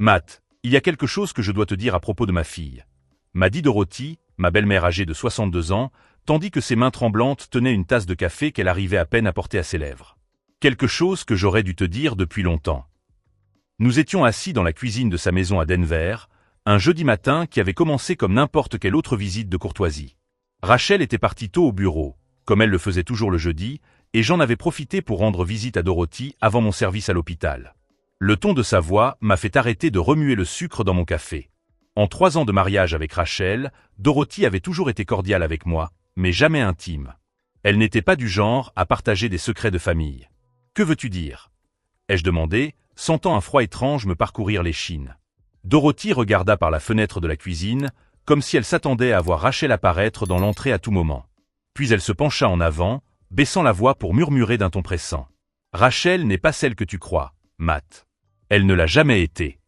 Matt, il y a quelque chose que je dois te dire à propos de ma fille. M'a dit Dorothy, ma belle-mère âgée de 62 ans, tandis que ses mains tremblantes tenaient une tasse de café qu'elle arrivait à peine à porter à ses lèvres. Quelque chose que j'aurais dû te dire depuis longtemps. Nous étions assis dans la cuisine de sa maison à Denver, un jeudi matin qui avait commencé comme n'importe quelle autre visite de courtoisie. Rachel était partie tôt au bureau, comme elle le faisait toujours le jeudi, et j'en avais profité pour rendre visite à Dorothy avant mon service à l'hôpital. Le ton de sa voix m'a fait arrêter de remuer le sucre dans mon café. En 3 ans de mariage avec Rachel, Dorothy avait toujours été cordiale avec moi, mais jamais intime. Elle n'était pas du genre à partager des secrets de famille. « Que veux-tu dire ?» ai-je demandé, sentant un froid étrange me parcourir l'échine. Dorothy regarda par la fenêtre de la cuisine, comme si elle s'attendait à voir Rachel apparaître dans l'entrée à tout moment. Puis elle se pencha en avant, baissant la voix pour murmurer d'un ton pressant. « Rachel n'est pas celle que tu crois, Matt. Elle ne l'a jamais été.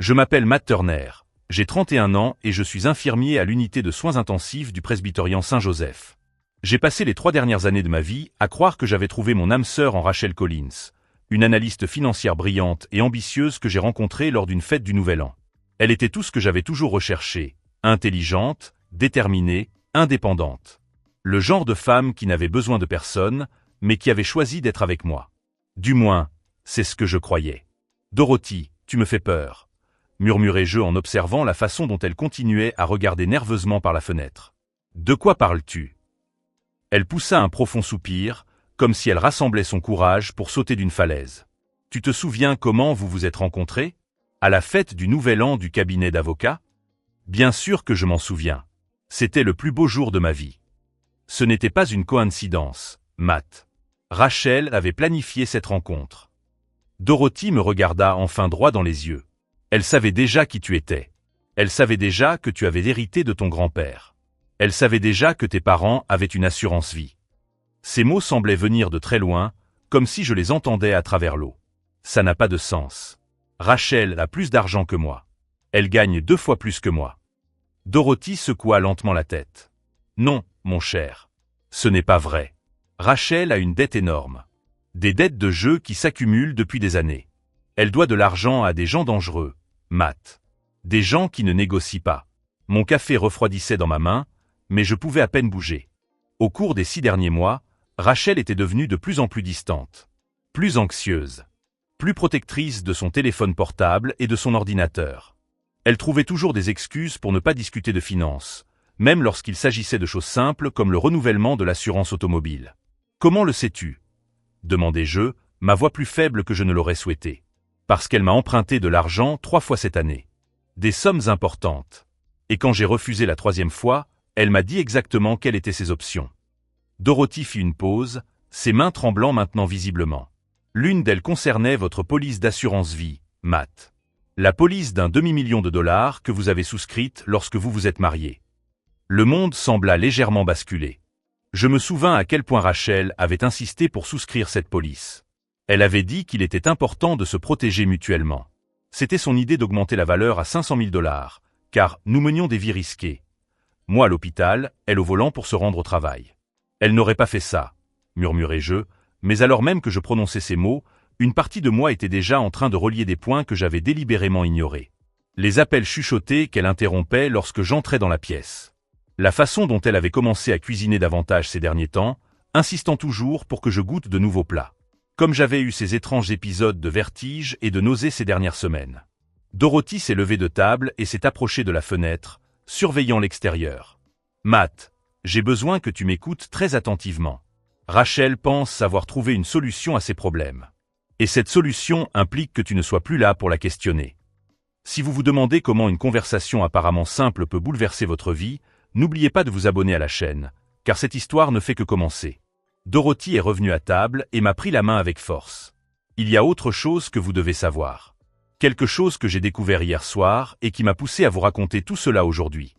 Je m'appelle Matt Turner, j'ai 31 ans et je suis infirmier à l'unité de soins intensifs du presbytérien Saint-Joseph. J'ai passé les 3 dernières années de ma vie à croire que j'avais trouvé mon âme sœur en Rachel Collins, une analyste financière brillante et ambitieuse que j'ai rencontrée lors d'une fête du Nouvel An. Elle était tout ce que j'avais toujours recherché, intelligente, déterminée, indépendante. Le genre de femme qui n'avait besoin de personne, mais qui avait choisi d'être avec moi. Du moins, c'est ce que je croyais. « Dorothy, tu me fais peur », murmurai-je en observant la façon dont elle continuait à regarder nerveusement par la fenêtre. « De quoi parles-tu » Elle poussa un profond soupir, comme si elle rassemblait son courage pour sauter d'une falaise. « Tu te souviens comment vous vous êtes rencontrés ? À la fête du Nouvel An du cabinet d'avocats ? Bien sûr que je m'en souviens. C'était le plus beau jour de ma vie. Ce n'était pas une coïncidence, Matt. Rachel avait planifié cette rencontre. » Dorothy me regarda enfin droit dans les yeux. Elle savait déjà qui tu étais. Elle savait déjà que tu avais hérité de ton grand-père. Elle savait déjà que tes parents avaient une assurance vie. Ces mots semblaient venir de très loin, comme si je les entendais à travers l'eau. Ça n'a pas de sens. Rachel a plus d'argent que moi. Elle gagne 2 fois plus que moi. Dorothy secoua lentement la tête. Non, mon cher. Ce n'est pas vrai. Rachel a une dette énorme. Des dettes de jeu qui s'accumulent depuis des années. Elle doit de l'argent à des gens dangereux, Matt. Des gens qui ne négocient pas. Mon café refroidissait dans ma main, mais je pouvais à peine bouger. Au cours des 6 derniers mois, Rachel était devenue de plus en plus distante. Plus anxieuse. Plus protectrice de son téléphone portable et de son ordinateur. Elle trouvait toujours des excuses pour ne pas discuter de finances, même lorsqu'il s'agissait de choses simples comme le renouvellement de l'assurance automobile. « Comment le sais-tu » demandai-je, ma voix plus faible que je ne l'aurais souhaité. Parce qu'elle m'a emprunté de l'argent 3 fois cette année. Des sommes importantes. Et quand j'ai refusé la 3e fois, elle m'a dit exactement quelles étaient ses options. Dorothy fit une pause, ses mains tremblant maintenant visiblement. L'une d'elles concernait votre police d'assurance vie, Matt. La police d'1 demi-million de dollars que vous avez souscrite lorsque vous vous êtes mariés. Le monde sembla légèrement basculer. Je me souvins à quel point Rachel avait insisté pour souscrire cette police. Elle avait dit qu'il était important de se protéger mutuellement. C'était son idée d'augmenter la valeur à 500 000 $, car nous menions des vies risquées. Moi à l'hôpital, elle au volant pour se rendre au travail. Elle n'aurait pas fait ça, murmurai-je, mais alors même que je prononçais ces mots, une partie de moi était déjà en train de relier des points que j'avais délibérément ignorés. Les appels chuchotés qu'elle interrompait lorsque j'entrais dans la pièce. La façon dont elle avait commencé à cuisiner davantage ces derniers temps, insistant toujours pour que je goûte de nouveaux plats. Comme j'avais eu ces étranges épisodes de vertige et de nausées ces dernières semaines. Dorothy s'est levée de table et s'est approchée de la fenêtre, surveillant l'extérieur. « Matt, j'ai besoin que tu m'écoutes très attentivement. Rachel pense savoir trouver une solution à ses problèmes. Et cette solution implique que tu ne sois plus là pour la questionner. Si vous vous demandez comment une conversation apparemment simple peut bouleverser votre vie, n'oubliez pas de vous abonner à la chaîne, car cette histoire ne fait que commencer. » Dorothy est revenue à table et m'a pris la main avec force. « Il y a autre chose que vous devez savoir. Quelque chose que j'ai découvert hier soir et qui m'a poussé à vous raconter tout cela aujourd'hui. »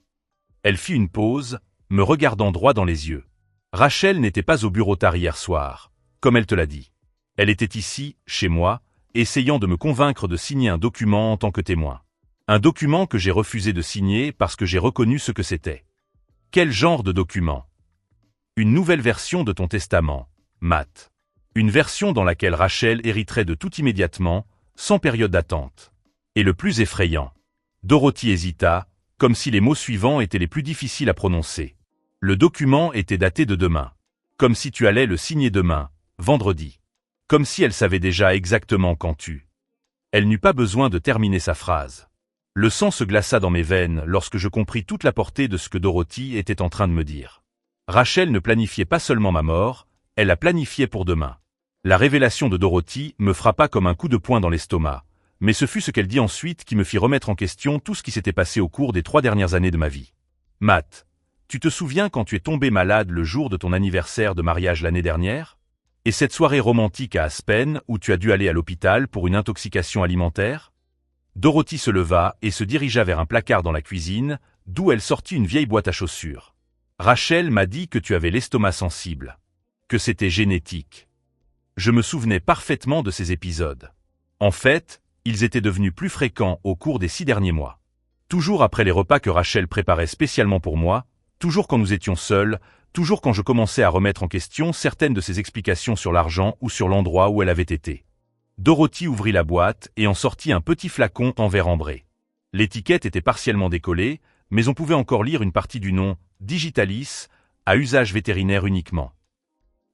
Elle fit une pause, me regardant droit dans les yeux. « Rachel n'était pas au bureau tard hier soir, comme elle te l'a dit. Elle était ici, chez moi, essayant de me convaincre de signer un document en tant que témoin. Un document que j'ai refusé de signer parce que j'ai reconnu ce que c'était. » « Quel genre de document ? » ?»« Une nouvelle version de ton testament, Matt. Une version dans laquelle Rachel hériterait de tout immédiatement, sans période d'attente. Et le plus effrayant. Dorothy hésita, comme si les mots suivants étaient les plus difficiles à prononcer. Le document était daté de demain. Comme si tu allais le signer demain, vendredi. Comme si elle savait déjà exactement quand tu. Elle n'eut pas besoin de terminer sa phrase. Le sang se glaça dans mes veines lorsque je compris toute la portée de ce que Dorothy était en train de me dire. Rachel ne planifiait pas seulement ma mort, elle la planifiait pour demain. La révélation de Dorothy me frappa comme un coup de poing dans l'estomac, mais ce fut ce qu'elle dit ensuite qui me fit remettre en question tout ce qui s'était passé au cours des 3 dernières années de ma vie. Matt, tu te souviens quand tu es tombé malade le jour de ton anniversaire de mariage l'année dernière? Et cette soirée romantique à Aspen où tu as dû aller à l'hôpital pour une intoxication alimentaire? Dorothy se leva et se dirigea vers un placard dans la cuisine, d'où elle sortit une vieille boîte à chaussures. Rachel m'a dit que tu avais l'estomac sensible. Que c'était génétique. Je me souvenais parfaitement de ces épisodes. En fait, ils étaient devenus plus fréquents au cours des 6 derniers mois. Toujours après les repas que Rachel préparait spécialement pour moi, toujours quand nous étions seuls, toujours quand je commençais à remettre en question certaines de ses explications sur l'argent ou sur l'endroit où elle avait été. Dorothy ouvrit la boîte et en sortit un petit flacon en verre ambré. L'étiquette était partiellement décollée, mais on pouvait encore lire une partie du nom, Digitalis, à usage vétérinaire uniquement.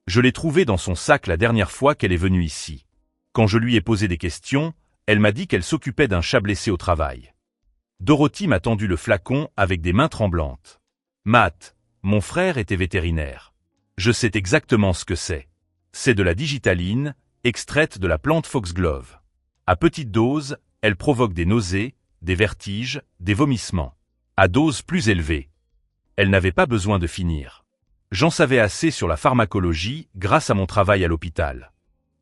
Je l'ai trouvé dans son sac la dernière fois qu'elle est venue ici. Quand je lui ai posé des questions, elle m'a dit qu'elle s'occupait d'un chat blessé au travail. Dorothy m'a tendu le flacon avec des mains tremblantes. Matt, mon frère était vétérinaire. Je sais exactement ce que c'est. C'est de la digitaline, extraite de la plante foxglove. À petite dose, elle provoque des nausées, des vertiges, des vomissements. À dose plus élevée. Elle n'avait pas besoin de finir. J'en savais assez sur la pharmacologie grâce à mon travail à l'hôpital.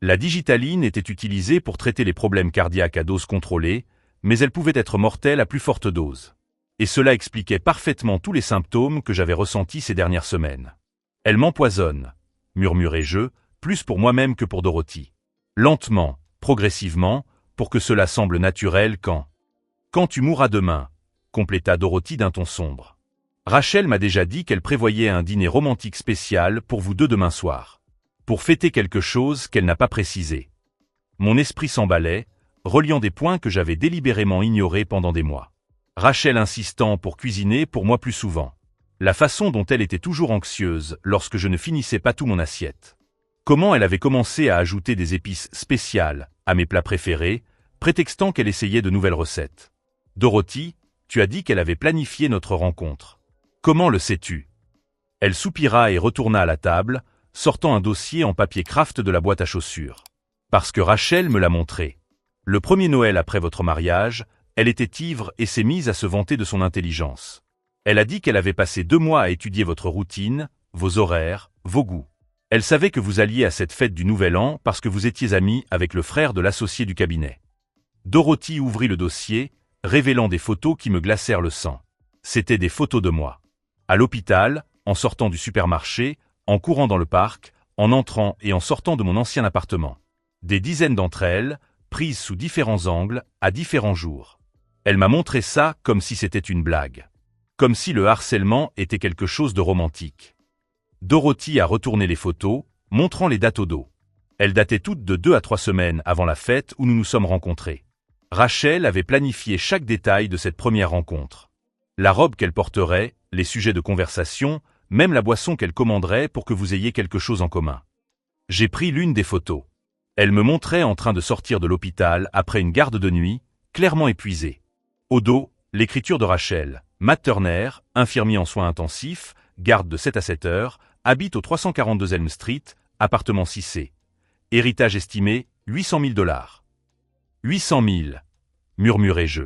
La digitaline était utilisée pour traiter les problèmes cardiaques à dose contrôlée, mais elle pouvait être mortelle à plus forte dose. Et cela expliquait parfaitement tous les symptômes que j'avais ressentis ces dernières semaines. Elle m'empoisonne, murmurai-je, plus pour moi-même que pour Dorothy. Lentement, progressivement, pour que cela semble naturel quand tu mourras demain, compléta Dorothy d'un ton sombre. Rachel m'a déjà dit qu'elle prévoyait un dîner romantique spécial pour vous deux demain soir. Pour fêter quelque chose qu'elle n'a pas précisé. Mon esprit s'emballait, reliant des points que j'avais délibérément ignorés pendant des mois. Rachel insistant pour cuisiner pour moi plus souvent. La façon dont elle était toujours anxieuse lorsque je ne finissais pas tout mon assiette. Comment elle avait commencé à ajouter des épices spéciales à mes plats préférés, prétextant qu'elle essayait de nouvelles recettes. Dorothy, tu as dit qu'elle avait planifié notre rencontre. Comment le sais-tu? Elle soupira et retourna à la table, sortant un dossier en papier craft de la boîte à chaussures. Parce que Rachel me l'a montré. Le premier Noël après votre mariage, elle était ivre et s'est mise à se vanter de son intelligence. Elle a dit qu'elle avait passé 2 mois à étudier votre routine, vos horaires, vos goûts. Elle savait que vous alliez à cette fête du Nouvel An parce que vous étiez amis avec le frère de l'associé du cabinet. Dorothy ouvrit le dossier, révélant des photos qui me glacèrent le sang. C'étaient des photos de moi. À l'hôpital, en sortant du supermarché, en courant dans le parc, en entrant et en sortant de mon ancien appartement. Des dizaines d'entre elles, prises sous différents angles, à différents jours. Elle m'a montré ça comme si c'était une blague. Comme si le harcèlement était quelque chose de romantique. Dorothy a retourné les photos, montrant les dates au dos. Elles dataient toutes de 2 à 3 semaines avant la fête où nous nous sommes rencontrés. Rachel avait planifié chaque détail de cette première rencontre. La robe qu'elle porterait, les sujets de conversation, même la boisson qu'elle commanderait pour que vous ayez quelque chose en commun. J'ai pris l'une des photos. Elle me montrait en train de sortir de l'hôpital après une garde de nuit, clairement épuisée. Au dos, l'écriture de Rachel, Matt Turner, infirmier en soins intensifs, garde de 7 à 7 heures, habite au 342 Elm Street, appartement 6C. Héritage estimé, $800 000. 800 000, murmurai-je.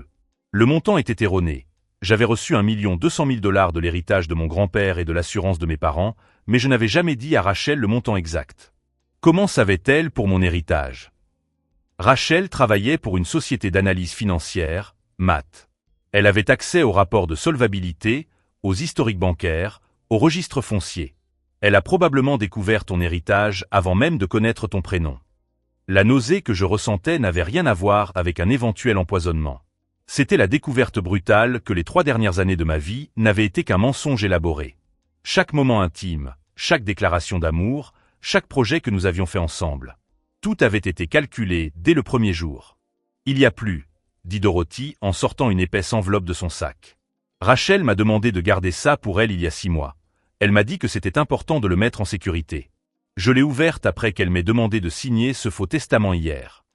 Le montant était erroné. J'avais reçu $1 200 000 de l'héritage de mon grand-père et de l'assurance de mes parents, mais je n'avais jamais dit à Rachel le montant exact. Comment savait-elle pour mon héritage? Rachel travaillait pour une société d'analyse financière, Matt. Elle avait accès aux rapports de solvabilité, aux historiques bancaires, aux registres fonciers. Elle a probablement découvert ton héritage avant même de connaître ton prénom. La nausée que je ressentais n'avait rien à voir avec un éventuel empoisonnement. C'était la découverte brutale que les 3 dernières années de ma vie n'avaient été qu'un mensonge élaboré. Chaque moment intime, chaque déclaration d'amour, chaque projet que nous avions fait ensemble. Tout avait été calculé dès le premier jour. Il y a plus dit Dorothy en sortant une épaisse enveloppe de son sac. Rachel m'a demandé de garder ça pour elle il y a 6 mois. Elle m'a dit que c'était important de le mettre en sécurité. Je l'ai ouverte après qu'elle m'ait demandé de signer ce faux testament hier.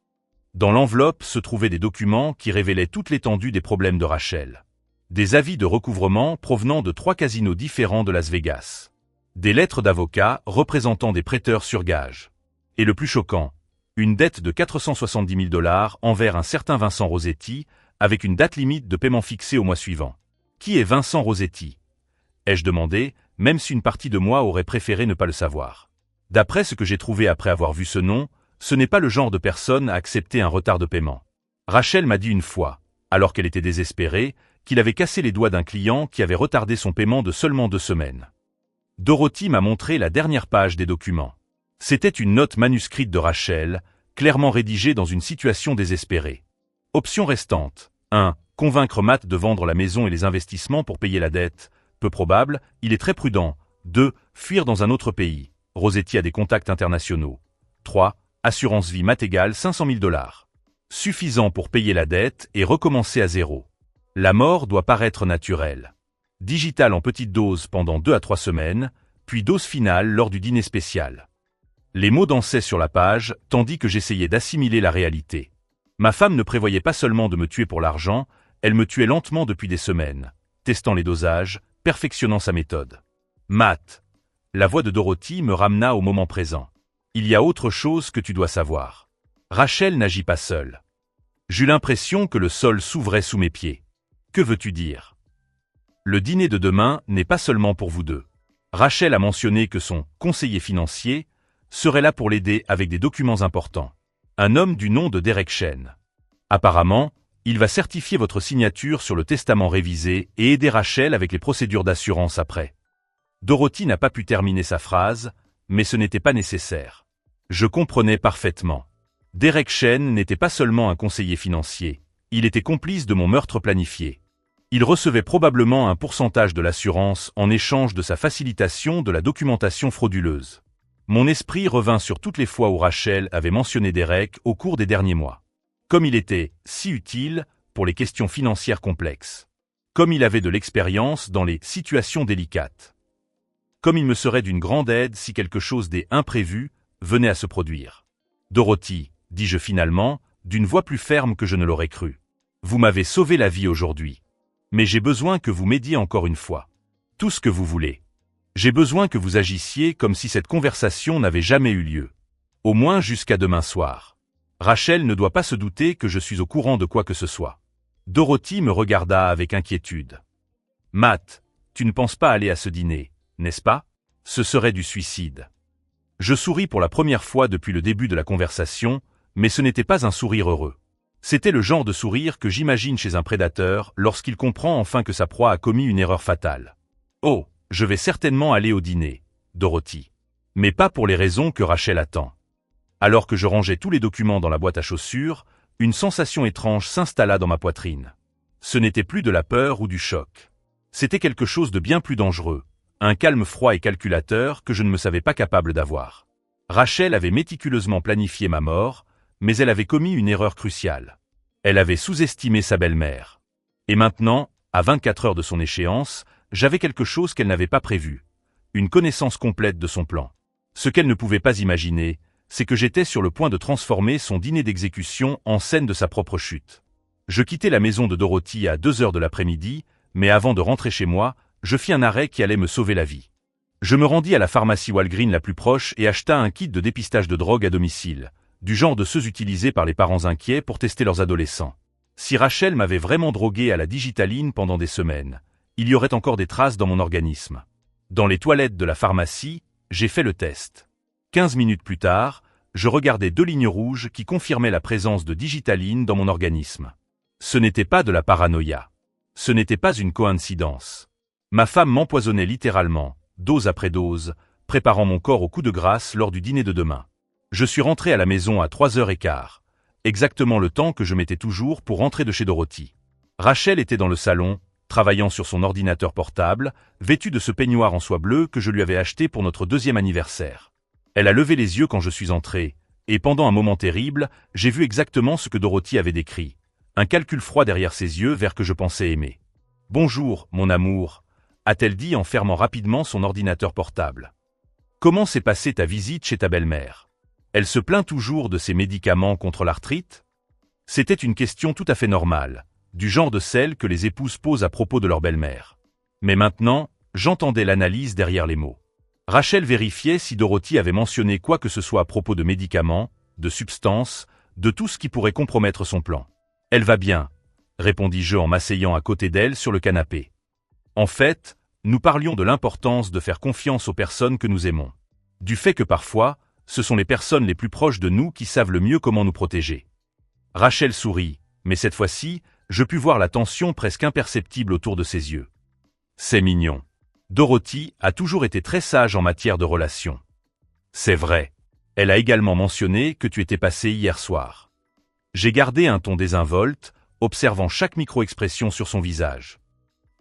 Dans l'enveloppe se trouvaient des documents qui révélaient toute l'étendue des problèmes de Rachel. Des avis de recouvrement provenant de 3 casinos différents de Las Vegas. Des lettres d'avocats représentant des prêteurs sur gage. Et le plus choquant, une dette de 470 000 $ envers un certain Vincent Rossetti, avec une date limite de paiement fixée au mois suivant. Qui est Vincent Rossetti? Ai-je demandé, même si une partie de moi aurait préféré ne pas le savoir. D'après ce que j'ai trouvé après avoir vu ce nom, ce n'est pas le genre de personne à accepter un retard de paiement. Rachel m'a dit une fois, alors qu'elle était désespérée, qu'il avait cassé les doigts d'un client qui avait retardé son paiement de seulement 2 semaines. Dorothy m'a montré la dernière page des documents. C'était une note manuscrite de Rachel, clairement rédigée dans une situation désespérée. Option restante. 1. Convaincre Matt de vendre la maison et les investissements pour payer la dette. Peu probable, il est très prudent. 2. Fuir dans un autre pays. Rossetti a des contacts internationaux. 3. Assurance vie Matt égale 500 000 $. Suffisant pour payer la dette et recommencer à zéro. La mort doit paraître naturelle. Digital en petite dose pendant 2 à 3 semaines, puis dose finale lors du dîner spécial. Les mots dansaient sur la page, tandis que j'essayais d'assimiler la réalité. Ma femme ne prévoyait pas seulement de me tuer pour l'argent, elle me tuait lentement depuis des semaines, testant les dosages, perfectionnant sa méthode. Matt. La voix de Dorothy me ramena au moment présent. Il y a autre chose que tu dois savoir. Rachel n'agit pas seule. J'eus l'impression que le sol s'ouvrait sous mes pieds. Que veux-tu dire? Le dîner de demain n'est pas seulement pour vous deux. Rachel a mentionné que son conseiller financier serait là pour l'aider avec des documents importants. Un homme du nom de Derek Chen. Apparemment, il va certifier votre signature sur le testament révisé et aider Rachel avec les procédures d'assurance après. Dorothy n'a pas pu terminer sa phrase, mais ce n'était pas nécessaire. Je comprenais parfaitement. Derek Chen n'était pas seulement un conseiller financier, il était complice de mon meurtre planifié. Il recevait probablement un pourcentage de l'assurance en échange de sa facilitation de la documentation frauduleuse. Mon esprit revint sur toutes les fois où Rachel avait mentionné Derek au cours des derniers mois. Comme il était si utile pour les questions financières complexes. Comme il avait de l'expérience dans les situations délicates. Comme il me serait d'une grande aide si quelque chose d'imprévu venait à se produire. Dorothy, dis-je finalement, d'une voix plus ferme que je ne l'aurais cru. Vous m'avez sauvé la vie aujourd'hui. Mais j'ai besoin que vous m'aidiez encore une fois. Tout ce que vous voulez. J'ai besoin que vous agissiez comme si cette conversation n'avait jamais eu lieu. Au moins jusqu'à demain soir. Rachel ne doit pas se douter que je suis au courant de quoi que ce soit. Dorothy me regarda avec inquiétude. Matt, tu ne penses pas aller à ce dîner, n'est-ce pas? Ce serait du suicide. Je souris pour la première fois depuis le début de la conversation, mais ce n'était pas un sourire heureux. C'était le genre de sourire que j'imagine chez un prédateur lorsqu'il comprend enfin que sa proie a commis une erreur fatale. Oh, je vais certainement aller au dîner, Dorothy. Mais pas pour les raisons que Rachel attend. Alors que je rangeais tous les documents dans la boîte à chaussures, une sensation étrange s'installa dans ma poitrine. Ce n'était plus de la peur ou du choc. C'était quelque chose de bien plus dangereux, un calme froid et calculateur que je ne me savais pas capable d'avoir. Rachel avait méticuleusement planifié ma mort, mais elle avait commis une erreur cruciale. Elle avait sous-estimé sa belle-mère. Et maintenant, à 24 heures de son échéance, j'avais quelque chose qu'elle n'avait pas prévu, une connaissance complète de son plan. Ce qu'elle ne pouvait pas imaginer, c'est que j'étais sur le point de transformer son dîner d'exécution en scène de sa propre chute. Je quittai la maison de Dorothy à 2 heures de l'après-midi, mais avant de rentrer chez moi, je fis un arrêt qui allait me sauver la vie. Je me rendis à la pharmacie Walgreens la plus proche et acheta un kit de dépistage de drogue à domicile, du genre de ceux utilisés par les parents inquiets pour tester leurs adolescents. Si Rachel m'avait vraiment drogué à la digitaline pendant des semaines, il y aurait encore des traces dans mon organisme. Dans les toilettes de la pharmacie, j'ai fait le test. 15 minutes plus tard, je regardais 2 lignes rouges qui confirmaient la présence de digitaline dans mon organisme. Ce n'était pas de la paranoïa. Ce n'était pas une coïncidence. Ma femme m'empoisonnait littéralement, dose après dose, préparant mon corps au coup de grâce lors du dîner de demain. Je suis rentré à la maison à 3h15, exactement le temps que je mettais toujours pour rentrer de chez Dorothy. Rachel était dans le salon, travaillant sur son ordinateur portable, vêtue de ce peignoir en soie bleue que je lui avais acheté pour notre 2e anniversaire. Elle a levé les yeux quand je suis entré, et pendant un moment terrible, j'ai vu exactement ce que Dorothy avait décrit. un calcul froid derrière ses yeux vers que je pensais aimer. « Bonjour, mon amour », a-t-elle dit en fermant rapidement son ordinateur portable. « Comment s'est passée ta visite chez ta belle-mère? Elle se plaint toujours de ses médicaments contre l'arthrite ?» C'était une question tout à fait normale, du genre de celle que les épouses posent à propos de leur belle-mère. Mais maintenant, j'entendais l'analyse derrière les mots. Rachel vérifiait si Dorothy avait mentionné quoi que ce soit à propos de médicaments, de substances, de tout ce qui pourrait compromettre son plan. « Elle va bien », répondis-je en m'asseyant à côté d'elle sur le canapé. En fait, nous parlions de l'importance de faire confiance aux personnes que nous aimons. Du fait que parfois, ce sont les personnes les plus proches de nous qui savent le mieux comment nous protéger. Rachel sourit, mais cette fois-ci, je pus voir la tension presque imperceptible autour de ses yeux. C'est mignon. Dorothy a toujours été très sage en matière de relations. C'est vrai. Elle a également mentionné que tu étais passé hier soir. J'ai gardé un ton désinvolte, observant chaque micro-expression sur son visage.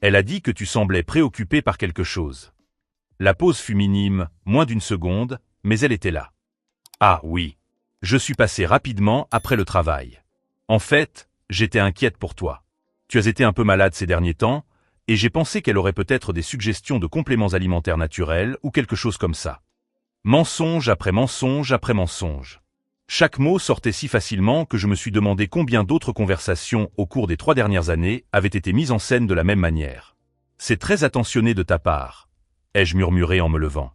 Elle a dit que tu semblais préoccupé par quelque chose. La pause fut minime, moins d'une seconde, mais elle était là. Ah oui. Je suis passé rapidement après le travail. En fait, j'étais inquiète pour toi. Tu as été un peu malade ces derniers temps, et j'ai pensé qu'elle aurait peut-être des suggestions de compléments alimentaires naturels ou quelque chose comme ça. Mensonge après mensonge après mensonge. Chaque mot sortait si facilement que je me suis demandé combien d'autres conversations au cours des 3 dernières années avaient été mises en scène de la même manière. C'est très attentionné de ta part, ai-je murmuré en me levant.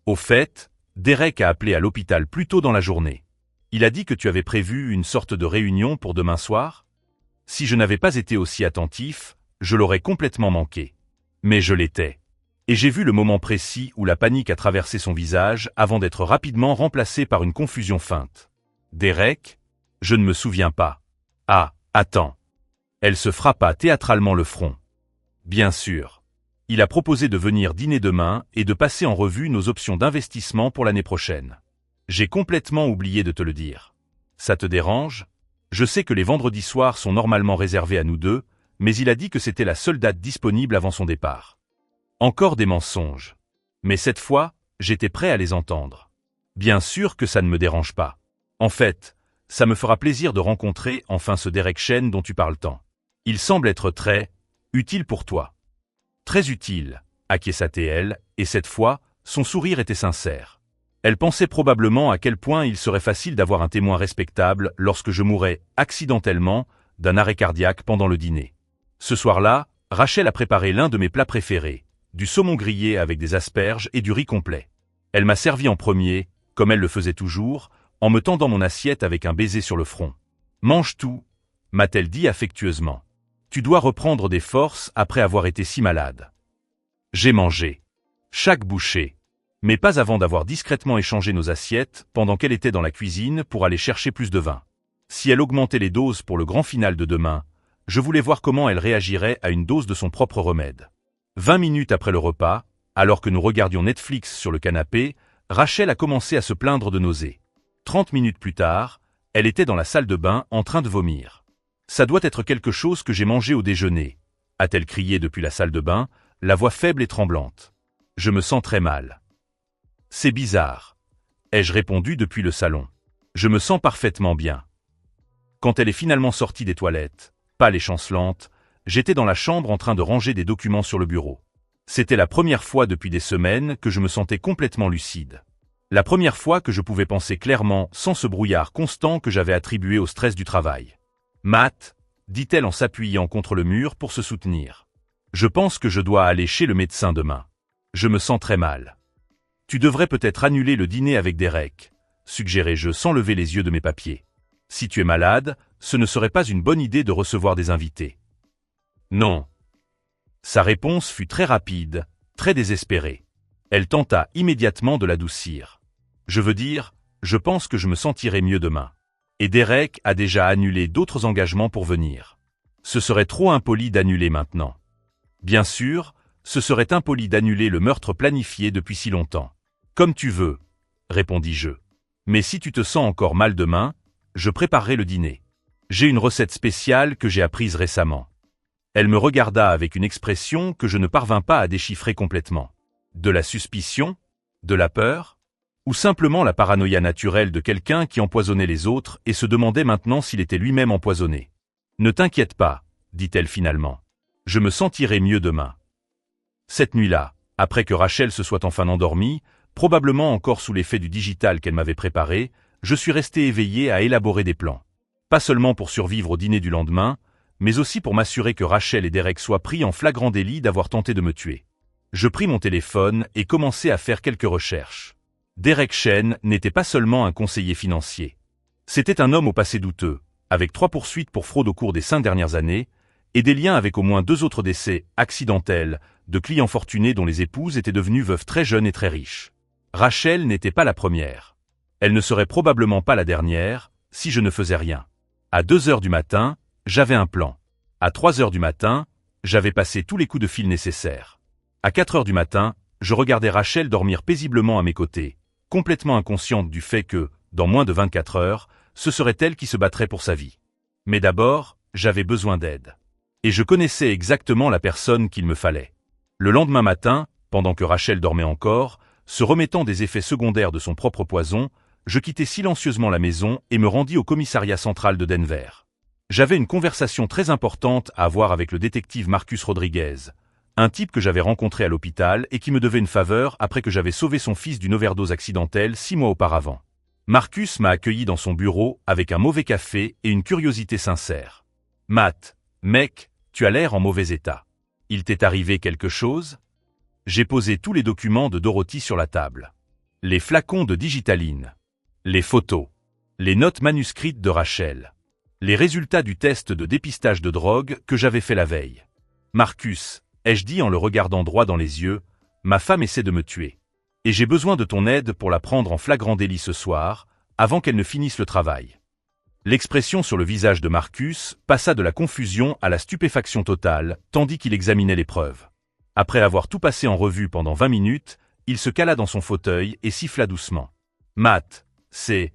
Au fait, Derek a appelé à l'hôpital plus tôt dans la journée. Il a dit que tu avais prévu une sorte de réunion pour demain soir? Si je n'avais pas été aussi attentif, je l'aurais complètement manqué. Mais je l'étais. Et j'ai vu le moment précis où la panique a traversé son visage avant d'être rapidement remplacée par une confusion feinte. Derek? Je ne me souviens pas. Ah, attends. Elle se frappa théâtralement le front. Bien sûr. Il a proposé de venir dîner demain et de passer en revue nos options d'investissement pour l'année prochaine. J'ai complètement oublié de te le dire. Ça te dérange? Je sais que les vendredis soirs sont normalement réservés à nous deux, mais il a dit que c'était la seule date disponible avant son départ. Encore des mensonges. Mais cette fois, j'étais prêt à les entendre. Bien sûr que ça ne me dérange pas. En fait, ça me fera plaisir de rencontrer enfin ce Derek Chen dont tu parles tant. Il semble être très utile pour toi. Très utile, acquiesça-t-elle, et cette fois, son sourire était sincère. Elle pensait probablement à quel point il serait facile d'avoir un témoin respectable lorsque je mourrais, accidentellement, d'un arrêt cardiaque pendant le dîner. Ce soir-là, Rachel a préparé l'un de mes plats préférés, du saumon grillé avec des asperges et du riz complet. Elle m'a servi en premier, comme elle le faisait toujours, en me tendant mon assiette avec un baiser sur le front. « Mange tout », m'a-t-elle dit affectueusement. « Tu dois reprendre des forces après avoir été si malade. » J'ai mangé. Chaque bouchée. Mais pas avant d'avoir discrètement échangé nos assiettes pendant qu'elle était dans la cuisine pour aller chercher plus de vin. Si elle augmentait les doses pour le grand final de demain, je voulais voir comment elle réagirait à une dose de son propre remède. 20 minutes après le repas, alors que nous regardions Netflix sur le canapé, Rachel a commencé à se plaindre de nausées. 30 minutes plus tard, elle était dans la salle de bain en train de vomir. « Ça doit être quelque chose que j'ai mangé au déjeuner », a-t-elle crié depuis la salle de bain, la voix faible et tremblante. « Je me sens très mal. »« C'est bizarre », ai-je répondu depuis le salon. « Je me sens parfaitement bien. » Quand elle est finalement sortie des toilettes, pâle et chancelante, j'étais dans la chambre en train de ranger des documents sur le bureau. C'était la première fois depuis des semaines que je me sentais complètement lucide. La première fois que je pouvais penser clairement sans ce brouillard constant que j'avais attribué au stress du travail. « Matt », dit-elle en s'appuyant contre le mur pour se soutenir. « Je pense que je dois aller chez le médecin demain. Je me sens très mal. »« Tu devrais peut-être annuler le dîner avec Derek », suggérai-je sans lever les yeux de mes papiers. « Si tu es malade, ce ne serait pas une bonne idée de recevoir des invités. »« Non. » Sa réponse fut très rapide, très désespérée. Elle tenta immédiatement de l'adoucir. « Je veux dire, je pense que je me sentirai mieux demain. Et Derek a déjà annulé d'autres engagements pour venir. Ce serait trop impoli d'annuler maintenant. Bien sûr, ce serait impoli d'annuler le meurtre planifié depuis si longtemps. Comme tu veux, répondis-je. Mais si tu te sens encore mal demain, je préparerai le dîner. J'ai une recette spéciale que j'ai apprise récemment. » Elle me regarda avec une expression que je ne parvins pas à déchiffrer complètement. De la suspicion? De la peur? Ou simplement la paranoïa naturelle de quelqu'un qui empoisonnait les autres et se demandait maintenant s'il était lui-même empoisonné. Ne t'inquiète pas, dit-elle finalement. Je me sentirai mieux demain. Cette nuit-là, après que Rachel se soit enfin endormie, probablement encore sous l'effet du digital qu'elle m'avait préparé, je suis resté éveillé à élaborer des plans. Pas seulement pour survivre au dîner du lendemain, mais aussi pour m'assurer que Rachel et Derek soient pris en flagrant délit d'avoir tenté de me tuer. Je pris mon téléphone et commençai à faire quelques recherches. Derek Chen n'était pas seulement un conseiller financier. C'était un homme au passé douteux, avec 3 poursuites pour fraude au cours des 5 dernières années, et des liens avec au moins 2 autres décès accidentels de clients fortunés dont les épouses étaient devenues veuves très jeunes et très riches. Rachel n'était pas la première. Elle ne serait probablement pas la dernière, si je ne faisais rien. À 2 heures du matin, j'avais un plan. À 3 heures du matin, j'avais passé tous les coups de fil nécessaires. À 4 heures du matin, je regardais Rachel dormir paisiblement à mes côtés, complètement inconsciente du fait que, dans moins de 24 heures, ce serait elle qui se battrait pour sa vie. Mais d'abord, j'avais besoin d'aide. Et je connaissais exactement la personne qu'il me fallait. Le lendemain matin, pendant que Rachel dormait encore, se remettant des effets secondaires de son propre poison, je quittai silencieusement la maison et me rendis au commissariat central de Denver. J'avais une conversation très importante à avoir avec le détective Marcus Rodriguez, un type que j'avais rencontré à l'hôpital et qui me devait une faveur après que j'avais sauvé son fils d'une overdose accidentelle 6 mois auparavant. Marcus m'a accueilli dans son bureau avec un mauvais café et une curiosité sincère. « Matt, mec, tu as l'air en mauvais état. Il t'est arrivé quelque chose ?» J'ai posé tous les documents de Dorothy sur la table. Les flacons de digitaline. Les photos. Les notes manuscrites de Rachel. Les résultats du test de dépistage de drogue que j'avais fait la veille. « Marcus, ai-je dit en le regardant droit dans les yeux, ma femme essaie de me tuer. Et j'ai besoin de ton aide pour la prendre en flagrant délit ce soir, avant qu'elle ne finisse le travail. » L'expression sur le visage de Marcus passa de la confusion à la stupéfaction totale, tandis qu'il examinait les preuves. Après avoir tout passé en revue pendant 20 minutes, il se cala dans son fauteuil et siffla doucement. « Matt, c'est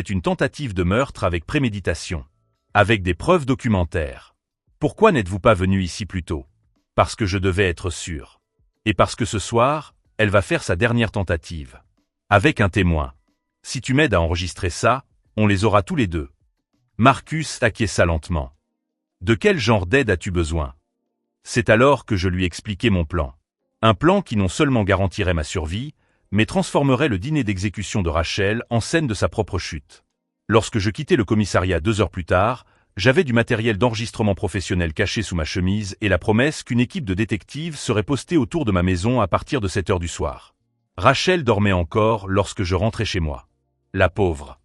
une tentative de meurtre avec préméditation. Avec des preuves documentaires. Pourquoi n'êtes-vous pas venu ici plus tôt? Parce que je devais être sûr. Et parce que ce soir, elle va faire sa dernière tentative. Avec un témoin. Si tu m'aides à enregistrer ça, on les aura tous les deux. » Marcus acquiesça lentement. « De quel genre d'aide as-tu besoin ?» C'est alors que je lui expliquai mon plan. Un plan qui non seulement garantirait ma survie, mais transformerait le dîner d'exécution de Rachel en scène de sa propre chute. Lorsque je quittai le commissariat 2 heures plus tard, j'avais du matériel d'enregistrement professionnel caché sous ma chemise et la promesse qu'une équipe de détectives serait postée autour de ma maison à partir de 7 heures du soir. Rachel dormait encore lorsque je rentrai chez moi. La pauvre.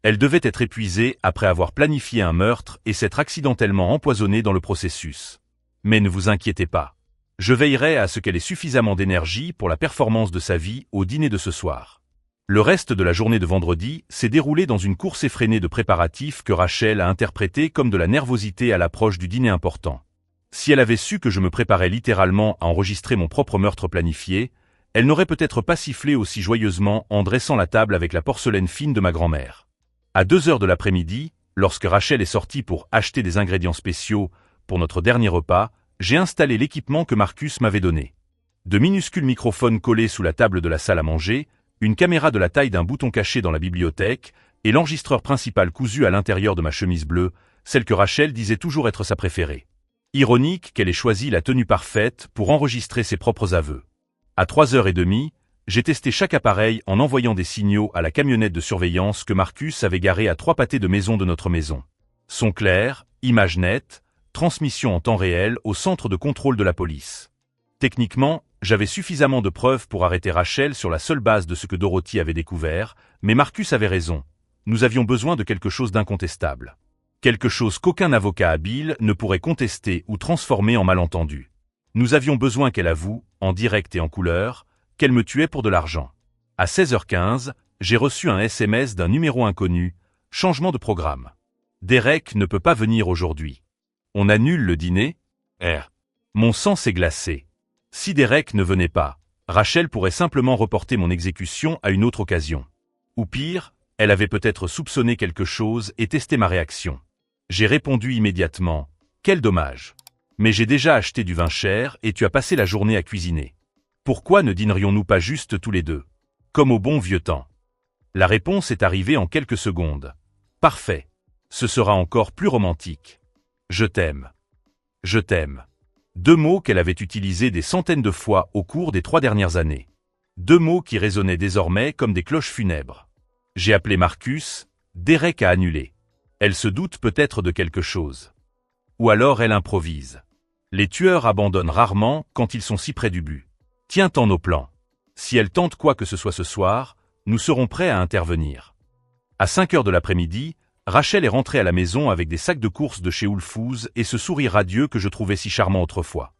Elle devait être épuisée après avoir planifié un meurtre et s'être accidentellement empoisonnée dans le processus. Mais ne vous inquiétez pas. Je veillerai à ce qu'elle ait suffisamment d'énergie pour la performance de sa vie au dîner de ce soir. Le reste de la journée de vendredi s'est déroulé dans une course effrénée de préparatifs que Rachel a interprété comme de la nervosité à l'approche du dîner important. Si elle avait su que je me préparais littéralement à enregistrer mon propre meurtre planifié, elle n'aurait peut-être pas sifflé aussi joyeusement en dressant la table avec la porcelaine fine de ma grand-mère. À 2 heures de l'après-midi, lorsque Rachel est sortie pour acheter des ingrédients spéciaux pour notre dernier repas, j'ai installé l'équipement que Marcus m'avait donné. De minuscules microphones collés sous la table de la salle à manger, une caméra de la taille d'un bouton caché dans la bibliothèque, et l'enregistreur principal cousu à l'intérieur de ma chemise bleue, celle que Rachel disait toujours être sa préférée. Ironique qu'elle ait choisi la tenue parfaite pour enregistrer ses propres aveux. À 3h30, j'ai testé chaque appareil en envoyant des signaux à la camionnette de surveillance que Marcus avait garée à 3 pâtés de maison de notre maison. Son clair, image nette, transmission en temps réel au centre de contrôle de la police. Techniquement, j'avais suffisamment de preuves pour arrêter Rachel sur la seule base de ce que Dorothy avait découvert, mais Marcus avait raison. Nous avions besoin de quelque chose d'incontestable. Quelque chose qu'aucun avocat habile ne pourrait contester ou transformer en malentendu. Nous avions besoin qu'elle avoue, en direct et en couleur, qu'elle me tuait pour de l'argent. À 16h15, j'ai reçu un SMS d'un numéro inconnu, changement de programme. Derek ne peut pas venir aujourd'hui. On annule le dîner? Mon sang s'est glacé. Si Derek ne venait pas, Rachel pourrait simplement reporter mon exécution à une autre occasion. Ou pire, elle avait peut-être soupçonné quelque chose et testé ma réaction. J'ai répondu immédiatement, « Quel dommage. Mais j'ai déjà acheté du vin cher et tu as passé la journée à cuisiner. Pourquoi ne dînerions-nous pas juste tous les deux? Comme au bon vieux temps. » La réponse est arrivée en quelques secondes. Parfait. Ce sera encore plus romantique. Je t'aime. Je t'aime. 2 mots qu'elle avait utilisés des centaines de fois au cours des 3 dernières années. 2 mots qui résonnaient désormais comme des cloches funèbres. J'ai appelé Marcus, Derek a annulé. Elle se doute peut-être de quelque chose. Ou alors elle improvise. Les tueurs abandonnent rarement quand ils sont si près du but. Tiens-t'en nos plans. Si elle tente quoi que ce soit ce soir, nous serons prêts à intervenir. À 5 heures de l'après-midi, Rachel est rentrée à la maison avec des sacs de courses de chez Whole Foods et ce sourire radieux que je trouvais si charmant autrefois.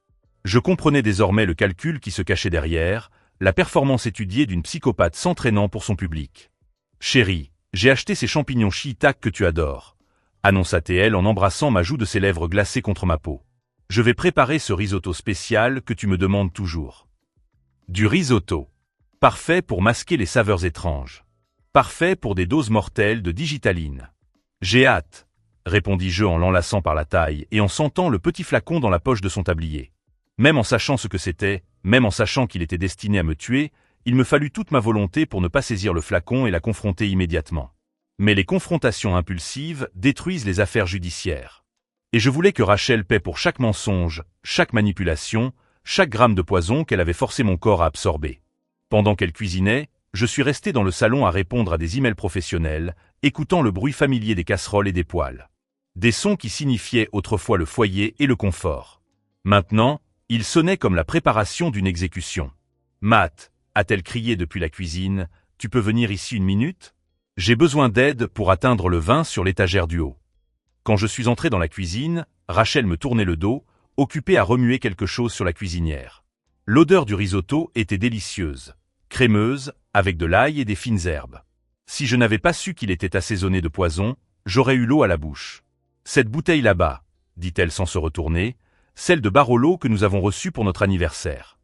Je comprenais désormais le calcul qui se cachait derrière, la performance étudiée d'une psychopathe s'entraînant pour son public. Chérie, j'ai acheté ces champignons shiitake que tu adores, annonça-t-elle en embrassant ma joue de ses lèvres glacées contre ma peau. Je vais préparer ce risotto spécial que tu me demandes toujours. Du risotto. Parfait pour masquer les saveurs étranges. Parfait pour des doses mortelles de digitaline. J'ai hâte, répondis-je en l'enlaçant par la taille et en sentant le petit flacon dans la poche de son tablier. Même en sachant ce que c'était, même en sachant qu'il était destiné à me tuer, il me fallut toute ma volonté pour ne pas saisir le flacon et la confronter immédiatement. Mais les confrontations impulsives détruisent les affaires judiciaires. Et je voulais que Rachel paie pour chaque mensonge, chaque manipulation, chaque gramme de poison qu'elle avait forcé mon corps à absorber. Pendant qu'elle cuisinait, je suis resté dans le salon à répondre à des emails professionnels, écoutant le bruit familier des casseroles et des poêles. Des sons qui signifiaient autrefois le foyer et le confort. Maintenant, ils sonnaient comme la préparation d'une exécution. « Matt » a-t-elle crié depuis la cuisine, « tu peux venir ici 1 minute ? J'ai besoin d'aide pour atteindre le vin sur l'étagère du haut. » Quand je suis entré dans la cuisine, Rachel me tournait le dos, occupée à remuer quelque chose sur la cuisinière. L'odeur du risotto était délicieuse, crémeuse, avec de l'ail et des fines herbes. Si je n'avais pas su qu'il était assaisonné de poison, j'aurais eu l'eau à la bouche. « Cette bouteille là-bas, » dit-elle sans se retourner, « celle de Barolo que nous avons reçue pour notre anniversaire. »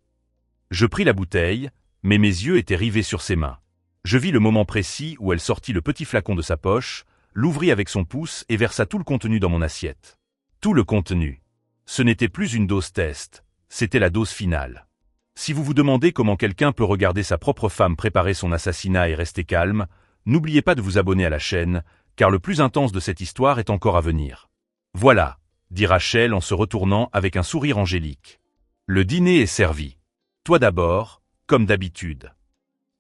Je pris la bouteille, mais mes yeux étaient rivés sur ses mains. Je vis le moment précis où elle sortit le petit flacon de sa poche, l'ouvrit avec son pouce et versa tout le contenu dans mon assiette. Tout le contenu. Ce n'était plus une dose test, c'était la dose finale. Si vous vous demandez comment quelqu'un peut regarder sa propre femme préparer son assassinat et rester calme, n'oubliez pas de vous abonner à la chaîne, car le plus intense de cette histoire est encore à venir. Voilà, dit Rachel en se retournant avec un sourire angélique. Le dîner est servi. Toi d'abord, comme d'habitude.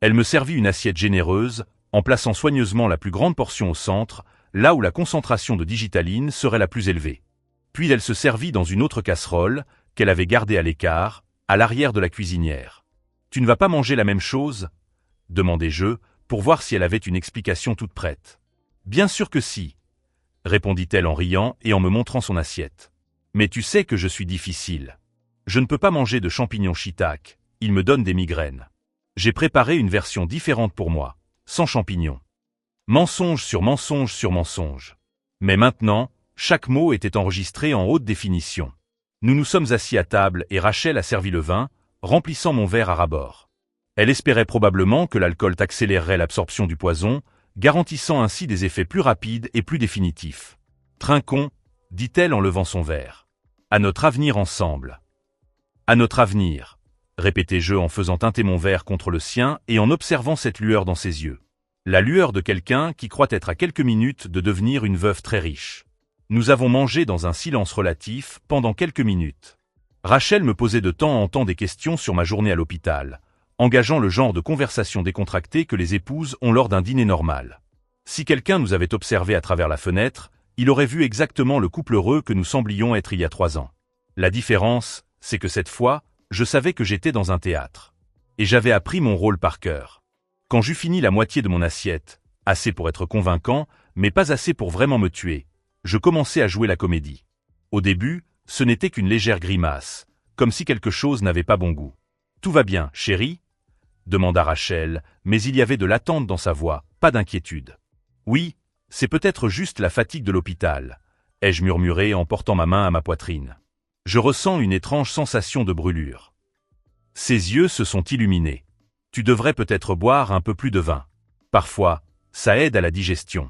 Elle me servit une assiette généreuse, en plaçant soigneusement la plus grande portion au centre, là où la concentration de digitaline serait la plus élevée. Puis elle se servit dans une autre casserole, qu'elle avait gardée à l'écart, à l'arrière de la cuisinière. « Tu ne vas pas manger la même chose ?» demandai-je, pour voir si elle avait une explication toute prête. « Bien sûr que si », répondit-elle en riant et en me montrant son assiette. « Mais tu sais que je suis difficile. Je ne peux pas manger de champignons shiitake, ils me donnent des migraines. J'ai préparé une version différente pour moi, sans champignons. » Mensonge sur mensonge sur mensonge. Mais maintenant, chaque mot était enregistré en haute définition. Nous nous sommes assis à table et Rachel a servi le vin, remplissant mon verre à ras-bord. Elle espérait probablement que l'alcool accélérerait l'absorption du poison, garantissant ainsi des effets plus rapides et plus définitifs. « Trinquons », dit-elle en levant son verre. « À notre avenir ensemble. »« À notre avenir », répétai-je en faisant teinter mon verre contre le sien et en observant cette lueur dans ses yeux. La lueur de quelqu'un qui croit être à quelques minutes de devenir une veuve très riche. Nous avons mangé dans un silence relatif pendant quelques minutes. Rachel me posait de temps en temps des questions sur ma journée à l'hôpital, engageant le genre de conversation décontractée que les épouses ont lors d'un dîner normal. Si quelqu'un nous avait observé à travers la fenêtre, il aurait vu exactement le couple heureux que nous semblions être il y a 3 ans. La différence, c'est que cette fois, je savais que j'étais dans un théâtre. Et j'avais appris mon rôle par cœur. Quand j'eus fini la moitié de mon assiette, assez pour être convaincant, mais pas assez pour vraiment me tuer, je commençais à jouer la comédie. Au début, ce n'était qu'une légère grimace, comme si quelque chose n'avait pas bon goût. « Tout va bien, chérie ?» demanda Rachel, mais il y avait de l'attente dans sa voix, pas d'inquiétude. « Oui, c'est peut-être juste la fatigue de l'hôpital », ai-je murmuré en portant ma main à ma poitrine. Je ressens une étrange sensation de brûlure. Ses yeux se sont illuminés. « Tu devrais peut-être boire un peu plus de vin. Parfois, ça aide à la digestion. »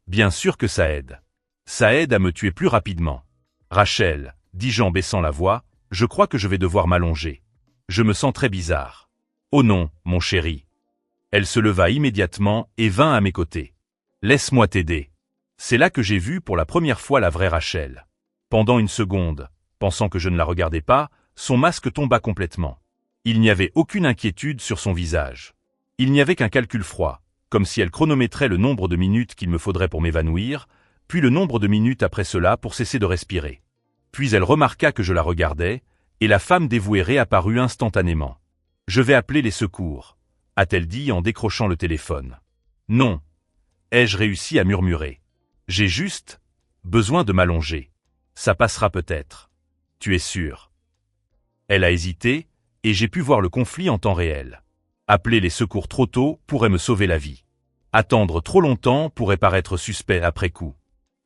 Bien sûr que ça aide. Ça aide à me tuer plus rapidement. Rachel, dis-je en baissant la voix, je crois que je vais devoir m'allonger. Je me sens très bizarre. Oh non, mon chéri. Elle se leva immédiatement et vint à mes côtés. Laisse-moi t'aider. C'est là que j'ai vu pour la première fois la vraie Rachel. Pendant une seconde, pensant que je ne la regardais pas, son masque tomba complètement. Il n'y avait aucune inquiétude sur son visage. Il n'y avait qu'un calcul froid, comme si elle chronométrait le nombre de minutes qu'il me faudrait pour m'évanouir, puis le nombre de minutes après cela pour cesser de respirer. Puis elle remarqua que je la regardais, et la femme dévouée réapparut instantanément. « Je vais appeler les secours », a-t-elle dit en décrochant le téléphone. « Non », ai-je réussi à murmurer. « J'ai juste besoin de m'allonger. Ça passera peut-être. Tu es sûr ?» Elle a hésité, et j'ai pu voir le conflit en temps réel. Appeler les secours trop tôt pourrait me sauver la vie. Attendre trop longtemps pourrait paraître suspect après coup.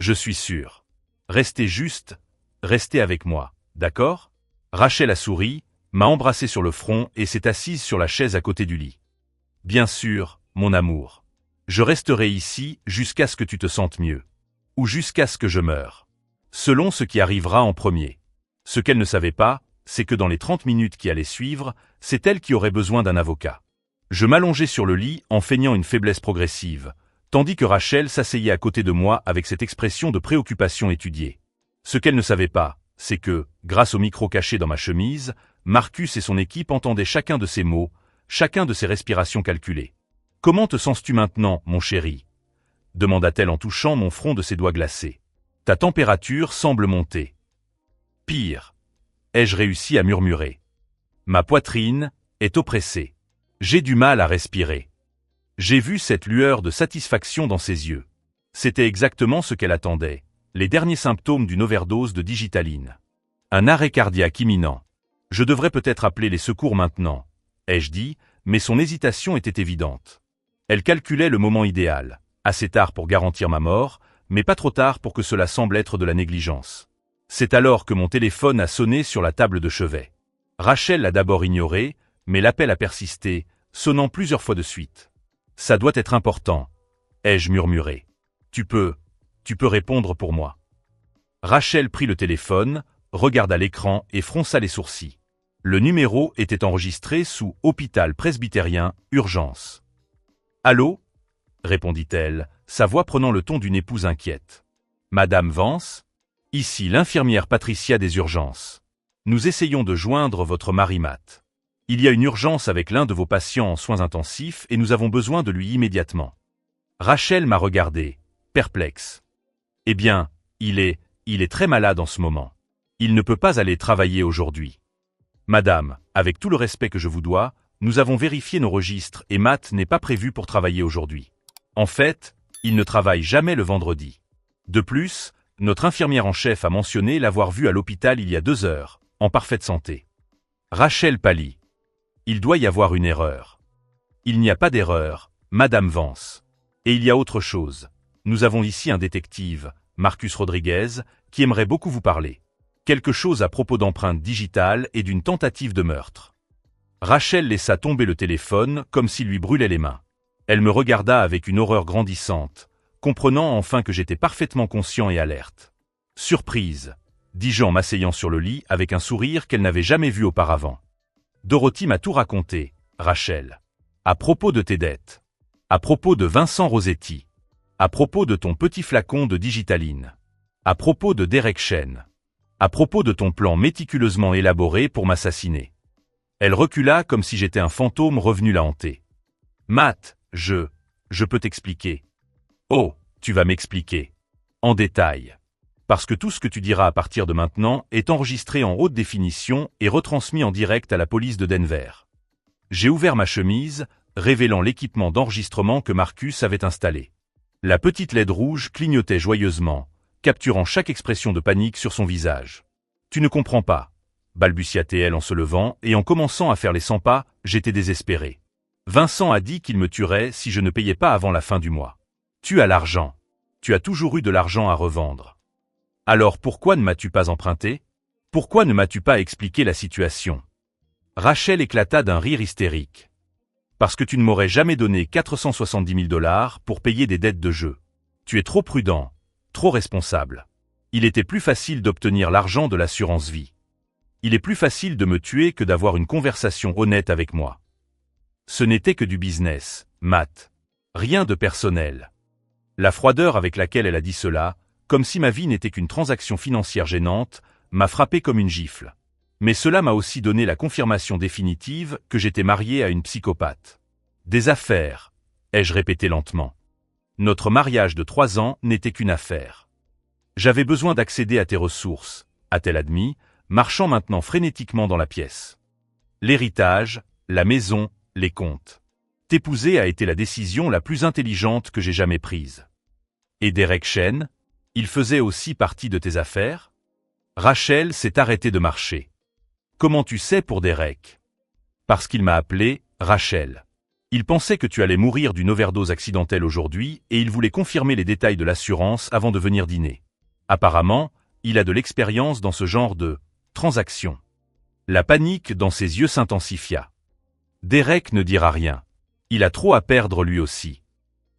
Je suis sûr. Restez juste, restez avec moi, d'accord ? Rachel a souri, m'a embrassé sur le front et s'est assise sur la chaise à côté du lit. Bien sûr, mon amour. Je resterai ici jusqu'à ce que tu te sentes mieux. Ou jusqu'à ce que je meure. Selon ce qui arrivera en premier. Ce qu'elle ne savait pas, c'est que dans les 30 minutes qui allaient suivre, c'est elle qui aurait besoin d'un avocat. Je m'allongeai sur le lit en feignant une faiblesse progressive, tandis que Rachel s'asseyait à côté de moi avec cette expression de préoccupation étudiée. Ce qu'elle ne savait pas, c'est que, grâce au micro caché dans ma chemise, Marcus et son équipe entendaient chacun de ses mots, chacun de ses respirations calculées. « Comment te sens-tu maintenant, mon chéri ?» demanda-t-elle en touchant mon front de ses doigts glacés. « Ta température semble monter. »« Pire. » ai-je réussi à murmurer. « Ma poitrine est oppressée. J'ai du mal à respirer. » J'ai vu cette lueur de satisfaction dans ses yeux. C'était exactement ce qu'elle attendait, les derniers symptômes d'une overdose de digitaline. Un arrêt cardiaque imminent. Je devrais peut-être appeler les secours maintenant, ai-je dit, mais son hésitation était évidente. Elle calculait le moment idéal, assez tard pour garantir ma mort, mais pas trop tard pour que cela semble être de la négligence. C'est alors que mon téléphone a sonné sur la table de chevet. Rachel l'a d'abord ignoré, mais l'appel a persisté, sonnant plusieurs fois de suite. « Ça doit être important », ai-je murmuré. « Tu peux répondre pour moi. » Rachel prit le téléphone, regarda l'écran et fronça les sourcils. Le numéro était enregistré sous « Hôpital presbytérien, urgence ». « Allô ?» répondit-elle, sa voix prenant le ton d'une épouse inquiète. « Madame Vance ? Ici l'infirmière Patricia des urgences. Nous essayons de joindre votre mari Matt. Il y a une urgence avec l'un de vos patients en soins intensifs et nous avons besoin de lui immédiatement. » Rachel m'a regardé, perplexe. « Eh bien, il est très malade en ce moment. Il ne peut pas aller travailler aujourd'hui. » « Madame, avec tout le respect que je vous dois, nous avons vérifié nos registres et Matt n'est pas prévu pour travailler aujourd'hui. En fait, il ne travaille jamais le vendredi. De plus, notre infirmière en chef a mentionné l'avoir vu à l'hôpital il y a 2 heures, en parfaite santé. » Rachel pâlit. « Il doit y avoir une erreur. » »« Il n'y a pas d'erreur, Madame Vance. Et il y a autre chose. Nous avons ici un détective, Marcus Rodriguez, qui aimerait beaucoup vous parler. Quelque chose à propos d'empreintes digitales et d'une tentative de meurtre. » Rachel laissa tomber le téléphone comme s'il lui brûlait les mains. Elle me regarda avec une horreur grandissante, comprenant enfin que j'étais parfaitement conscient et alerte. « Surprise !» dis-je en m'asseyant sur le lit avec un sourire qu'elle n'avait jamais vu auparavant. « Dorothy m'a tout raconté, Rachel. À propos de tes dettes. À propos de Vincent Rossetti. À propos de ton petit flacon de digitaline. À propos de Derek Chen. À propos de ton plan méticuleusement élaboré pour m'assassiner. » Elle recula comme si j'étais un fantôme revenu la hanter. « Matt, je peux t'expliquer. »« Oh, tu vas m'expliquer. En détail. Parce que tout ce que tu diras à partir de maintenant est enregistré en haute définition et retransmis en direct à la police de Denver. » J'ai ouvert ma chemise, révélant l'équipement d'enregistrement que Marcus avait installé. La petite LED rouge clignotait joyeusement, capturant chaque expression de panique sur son visage. « Tu ne comprends pas, » balbutia-t-elle en se levant et en commençant à faire les 100 pas, j'étais désespéré. « Vincent a dit qu'il me tuerait si je ne payais pas avant la fin du mois. Tu as l'argent. Tu as toujours eu de l'argent à revendre. Alors pourquoi ne m'as-tu pas emprunté? Pourquoi ne m'as-tu pas expliqué la situation ?» Rachel éclata d'un rire hystérique. « Parce que tu ne m'aurais jamais donné 470 000 $ pour payer des dettes de jeu. Tu es trop prudent. Trop responsable. Il était plus facile d'obtenir l'argent de l'assurance vie. Il est plus facile de me tuer que d'avoir une conversation honnête avec moi. Ce n'était que du business, Matt. Rien de personnel. » La froideur avec laquelle elle a dit cela comme si ma vie n'était qu'une transaction financière gênante, m'a frappé comme une gifle. Mais cela m'a aussi donné la confirmation définitive que j'étais marié à une psychopathe. Des affaires, ai-je répété lentement. Notre mariage de 3 ans n'était qu'une affaire. J'avais besoin d'accéder à tes ressources, a-t-elle admis, marchant maintenant frénétiquement dans la pièce. L'héritage, la maison, les comptes. T'épouser a été la décision la plus intelligente que j'ai jamais prise. Et Derek Chen, il faisait aussi partie de tes affaires? Rachel s'est arrêtée de marcher. Comment tu sais pour Derek? Parce qu'il m'a appelé Rachel. Il pensait que tu allais mourir d'une overdose accidentelle aujourd'hui et il voulait confirmer les détails de l'assurance avant de venir dîner. Apparemment, il a de l'expérience dans ce genre de transaction. La panique dans ses yeux s'intensifia. Derek ne dira rien. Il a trop à perdre lui aussi.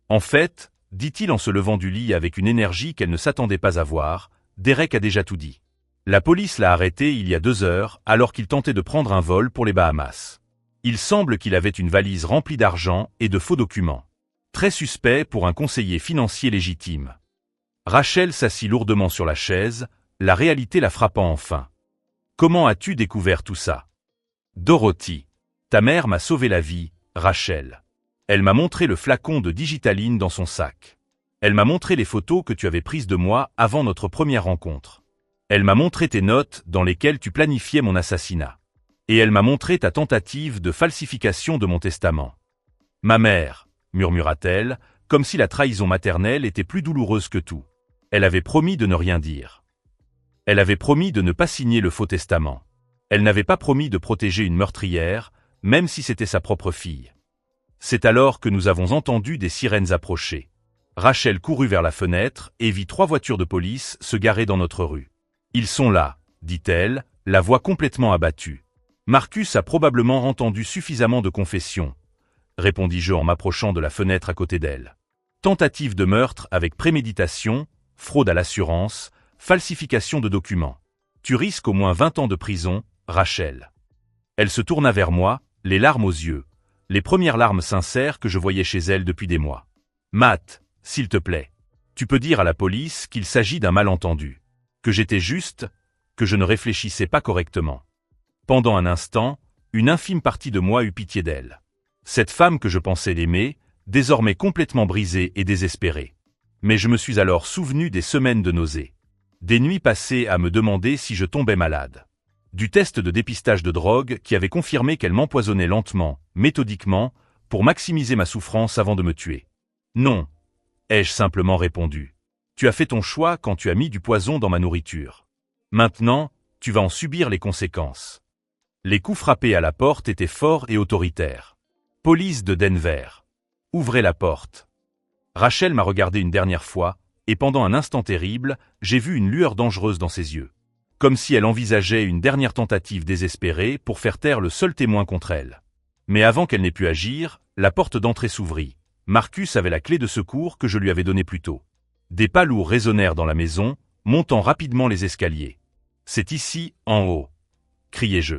En fait, dit-il en se levant du lit avec une énergie qu'elle ne s'attendait pas à voir, Derek a déjà tout dit. La police l'a arrêté il y a 2 heures alors qu'il tentait de prendre un vol pour les Bahamas. Il semble qu'il avait une valise remplie d'argent et de faux documents. Très suspect pour un conseiller financier légitime. Rachel s'assit lourdement sur la chaise, la réalité la frappant enfin. Comment as-tu découvert tout ça? Dorothy. Ta mère m'a sauvé la vie, Rachel. Elle m'a montré le flacon de digitaline dans son sac. Elle m'a montré les photos que tu avais prises de moi avant notre première rencontre. Elle m'a montré tes notes dans lesquelles tu planifiais mon assassinat. Et elle m'a montré ta tentative de falsification de mon testament. Ma mère, murmura-t-elle, comme si la trahison maternelle était plus douloureuse que tout. Elle avait promis de ne rien dire. Elle avait promis de ne pas signer le faux testament. Elle n'avait pas promis de protéger une meurtrière, même si c'était sa propre fille. C'est alors que nous avons entendu des sirènes approcher. Rachel courut vers la fenêtre et vit 3 voitures de police se garer dans notre rue. Ils sont là, dit-elle, la voix complètement abattue. Marcus a probablement entendu suffisamment de confessions, répondis-je en m'approchant de la fenêtre à côté d'elle. Tentative de meurtre avec préméditation, fraude à l'assurance, falsification de documents. Tu risques au moins 20 ans de prison, Rachel. Elle se tourna vers moi, les larmes aux yeux, les premières larmes sincères que je voyais chez elle depuis des mois. Matt, s'il te plaît, tu peux dire à la police qu'il s'agit d'un malentendu, que j'étais juste, que je ne réfléchissais pas correctement. Pendant un instant, une infime partie de moi eut pitié d'elle. Cette femme que je pensais l'aimer, désormais complètement brisée et désespérée. Mais je me suis alors souvenu des semaines de nausées. Des nuits passées à me demander si je tombais malade. Du test de dépistage de drogue qui avait confirmé qu'elle m'empoisonnait lentement, méthodiquement, pour maximiser ma souffrance avant de me tuer. Non, ai-je simplement répondu. Tu as fait ton choix quand tu as mis du poison dans ma nourriture. Maintenant, tu vas en subir les conséquences. Les coups frappés à la porte étaient forts et autoritaires. Police de Denver. Ouvrez la porte. Rachel m'a regardé une dernière fois, et pendant un instant terrible, j'ai vu une lueur dangereuse dans ses yeux. Comme si elle envisageait une dernière tentative désespérée pour faire taire le seul témoin contre elle. Mais avant qu'elle n'ait pu agir, la porte d'entrée s'ouvrit. Marcus avait la clé de secours que je lui avais donnée plus tôt. Des pas lourds résonnèrent dans la maison, montant rapidement les escaliers. C'est ici, en haut, criai-je.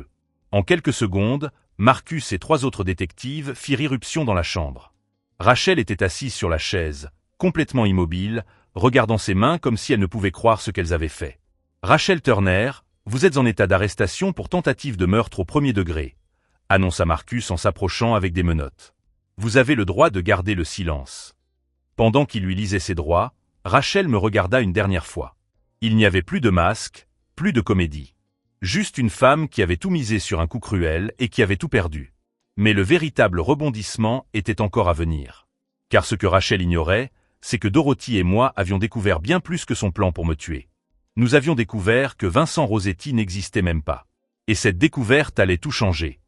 En quelques secondes, Marcus et 3 autres détectives firent irruption dans la chambre. Rachel était assise sur la chaise, complètement immobile, regardant ses mains comme si elle ne pouvait croire ce qu'elles avaient fait. Rachel Turner, vous êtes en état d'arrestation pour tentative de meurtre au 1er degré, annonça Marcus en s'approchant avec des menottes. Vous avez le droit de garder le silence. Pendant qu'il lui lisait ses droits, Rachel me regarda une dernière fois. Il n'y avait plus de masque, plus de comédie. Juste une femme qui avait tout misé sur un coup cruel et qui avait tout perdu. Mais le véritable rebondissement était encore à venir. Car ce que Rachel ignorait, c'est que Dorothy et moi avions découvert bien plus que son plan pour me tuer. Nous avions découvert que Vincent Rossetti n'existait même pas. Et cette découverte allait tout changer.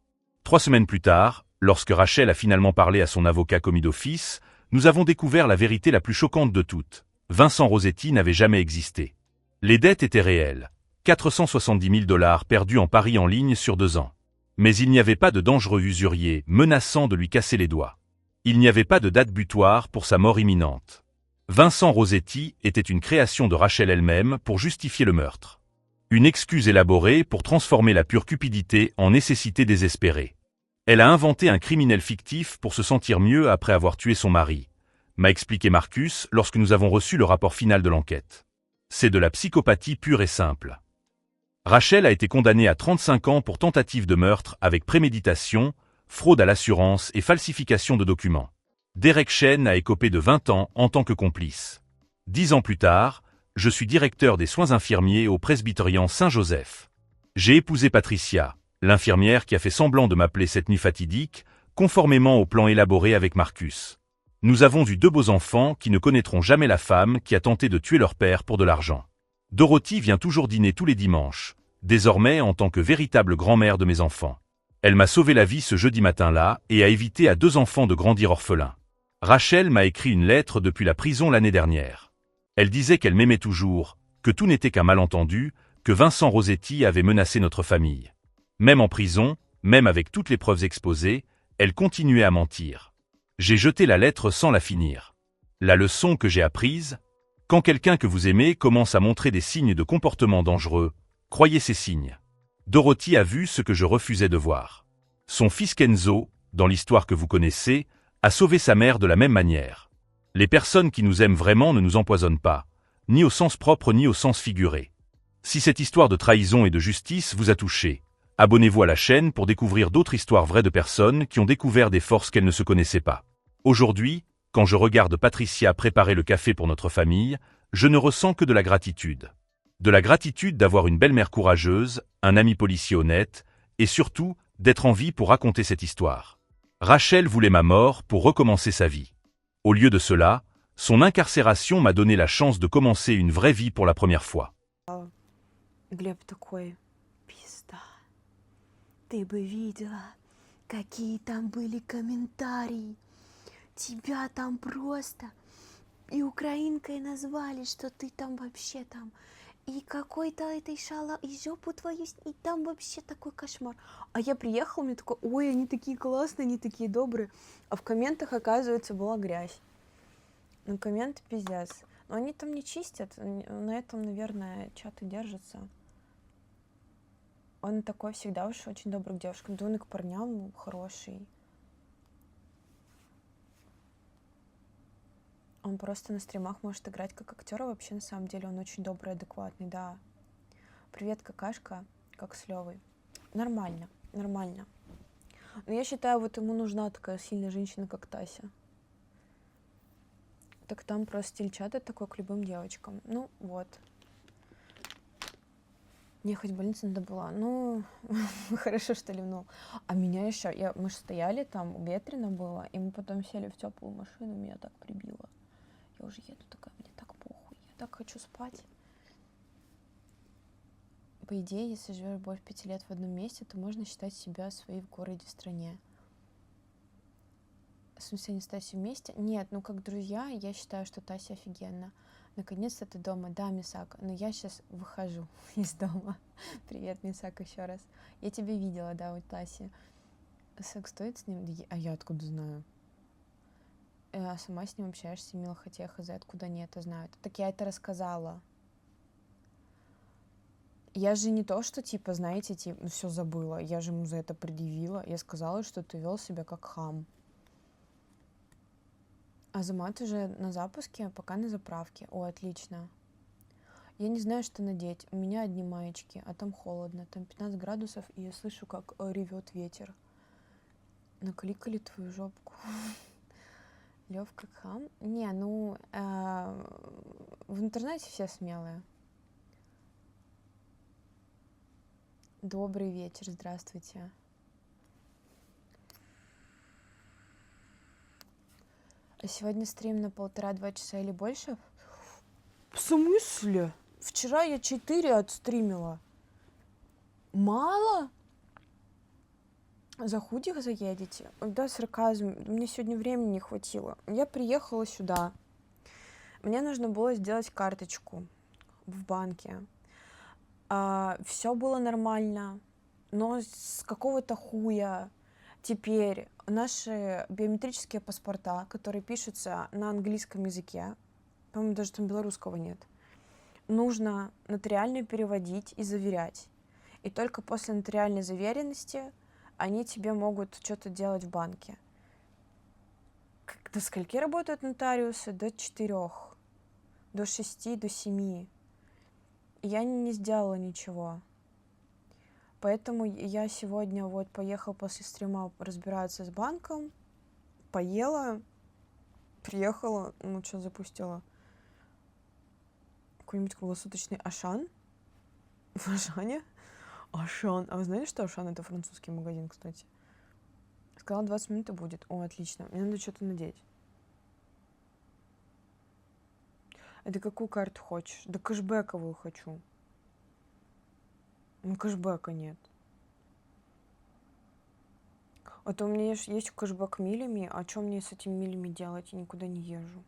3 semaines plus tard, lorsque Rachel a finalement parlé à son avocat commis d'office, nous avons découvert la vérité la plus choquante de toutes. Vincent Rossetti n'avait jamais existé. Les dettes étaient réelles. 470 000 $ perdus en paris en ligne sur 2 ans. Mais il n'y avait pas de dangereux usurier menaçant de lui casser les doigts. Il n'y avait pas de date butoir pour sa mort imminente. Vincent Rossetti était une création de Rachel elle-même pour justifier le meurtre. Une excuse élaborée pour transformer la pure cupidité en nécessité désespérée. Elle a inventé un criminel fictif pour se sentir mieux après avoir tué son mari, m'a expliqué Marcus lorsque nous avons reçu le rapport final de l'enquête. C'est de la psychopathie pure et simple. Rachel a été condamnée à 35 ans pour tentative de meurtre avec préméditation, fraude à l'assurance et falsification de documents. Derek Chen a écopé de 20 ans en tant que complice. 10 ans plus tard, je suis directeur des soins infirmiers au Presbyterian Saint-Joseph. J'ai épousé Patricia, l'infirmière qui a fait semblant de m'appeler cette nuit fatidique, conformément au plan élaboré avec Marcus. Nous avons eu 2 beaux enfants qui ne connaîtront jamais la femme qui a tenté de tuer leur père pour de l'argent. Dorothy vient toujours dîner tous les dimanches, désormais en tant que véritable grand-mère de mes enfants. Elle m'a sauvé la vie ce jeudi matin-là et a évité à 2 enfants de grandir orphelins. Rachel m'a écrit une lettre depuis la prison l'année dernière. Elle disait qu'elle m'aimait toujours, que tout n'était qu'un malentendu, que Vincent Rossetti avait menacé notre famille. Même en prison, même avec toutes les preuves exposées, elle continuait à mentir. J'ai jeté la lettre sans la finir. La leçon que j'ai apprise, quand quelqu'un que vous aimez commence à montrer des signes de comportement dangereux, croyez ces signes. Dorothy a vu ce que je refusais de voir. Son fils Kenzo, dans l'histoire que vous connaissez, a sauvé sa mère de la même manière. Les personnes qui nous aiment vraiment ne nous empoisonnent pas, ni au sens propre ni au sens figuré. Si cette histoire de trahison et de justice vous a touché, abonnez-vous à la chaîne pour découvrir d'autres histoires vraies de personnes qui ont découvert des forces qu'elles ne se connaissaient pas. Aujourd'hui, quand je regarde Patricia préparer le café pour notre famille, je ne ressens que de la gratitude. De la gratitude d'avoir une belle-mère courageuse, un ami policier honnête, et surtout, d'être en vie pour raconter cette histoire. Rachel voulait ma mort pour recommencer sa vie. Au lieu de cela, son incarcération m'a donné la chance de commencer une vraie vie pour la première fois. Глеб такой, пизда, ты бы видела, какие там были комментарии. Тебя там просто и украинкой назвали, что ты там вообще там. И какой-то этой шала, и жопу твою, и там вообще такой кошмар. А я приехала, мне такой, ой, они такие классные, они такие добрые. А в комментах, оказывается, была грязь. Ну, комменты пиздец. Но они там не чистят, на этом, наверное, чат и держится. Он такой всегда уж очень добрый к девушкам, да он и к парням хороший. Он просто на стримах может играть как актер, а вообще на самом деле он очень добрый, адекватный, да. Привет, какашка, как с Лёвой. Нормально, нормально. Но я считаю, вот ему нужна такая сильная женщина, как Тася. Так там просто стиль чата такой к любым девочкам. Ну, вот. Мне хоть в больницу надо было. Ну, хорошо, что ливнул. А меня еще... Мы же стояли там, ветрено было, и мы потом сели в теплую машину, меня так прибило. Я уже еду такая, мне так похуй, я так хочу спать. По идее, если живешь больше 5 лет в одном месте, то можно считать себя своей в городе, в стране. В смысле, не стать вместе? Нет, ну как друзья, я считаю, что Тася офигенно. Наконец-то ты дома. Да, Мисак, но я сейчас выхожу из дома. Привет, Мисак, еще раз. Я тебя видела, да, у Таси. Секс стоит с ним? А я откуда знаю? А сама с ним общаешься, мило, хотя хз, откуда они это знают. Так я это рассказала. Я же не то, что, типа, знаете, типа, все забыла. Я же ему за это предъявила. Я сказала, что ты вел себя как хам. Азамат уже на запуске, пока на заправке. О, отлично. Я не знаю, что надеть. У меня одни маечки, а там холодно. Там 15 градусов, и я слышу, как ревет ветер. Накликали твою жопку. Лёв как хам? Не, ну, в интернете все смелые. Добрый вечер, здравствуйте. А сегодня стрим на 1,5-2 часа или больше? В смысле? Вчера я 4 отстримила. Мало? За худи заедете? Да, сарказм. Мне сегодня времени не хватило. Я приехала сюда. Мне нужно было сделать карточку в банке. Все было нормально. Но с какого-то хуя теперь наши биометрические паспорта, которые пишутся на английском языке, по-моему, даже там белорусского нет, нужно нотариально переводить и заверять. И только после нотариальной заверенности они тебе могут что-то делать в банке. До скольки работают нотариусы? До 4. До 6, до 7. я не сделала ничего. Поэтому я сегодня вот поехала после стрима разбираться с банком, поела, приехала, ну что, запустила какой-нибудь круглосуточный Ашан в Ашане. Ашан. А вы знаете, что Ашан — это французский магазин, кстати? Сказала, 20 минут и будет. О, отлично. Мне надо что-то надеть. А ты какую карту хочешь? Да кэшбэковую хочу. Ну, кэшбэка нет. А то у меня есть кэшбэк милями, а что мне с этими милями делать? Я никуда не езжу.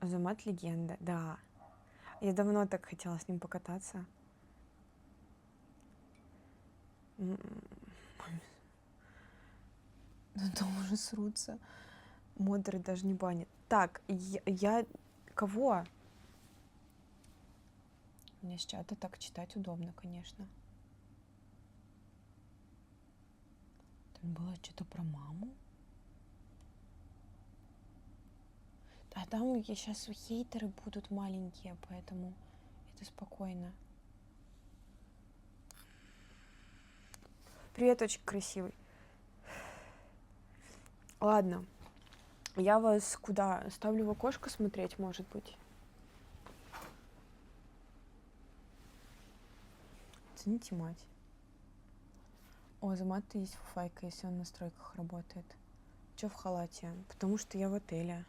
Азамат — легенда, да. Я давно так хотела с ним покататься. Ну, там уже срутся. Модеры даже не банят. Так, я... Кого? Мне с чата так читать удобно, конечно. Там было что-то про маму. А там сейчас хейтеры будут маленькие, поэтому это спокойно. Привет, очень красивый. Ладно. Я вас куда? Ставлю в окошко смотреть, может быть? Цените мать. О, Азамат есть фуфайка, если он на стройках работает. Чё в халате? Потому что я в отеле.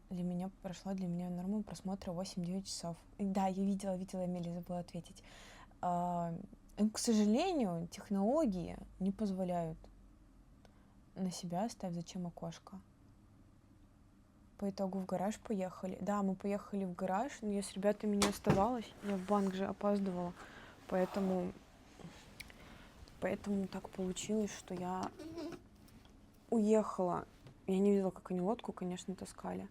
Для меня норма просмотра 8-9 часов. И да, я видела, Эмили, забыла ответить. К сожалению, технологии не позволяют. На себя оставь, зачем окошко? По итогу в гараж поехали. Да, мы поехали в гараж, но я с ребятами не оставалась. Я в банк же опаздывала. Поэтому так получилось, что я уехала. Я не видела, как они лодку, конечно, таскали.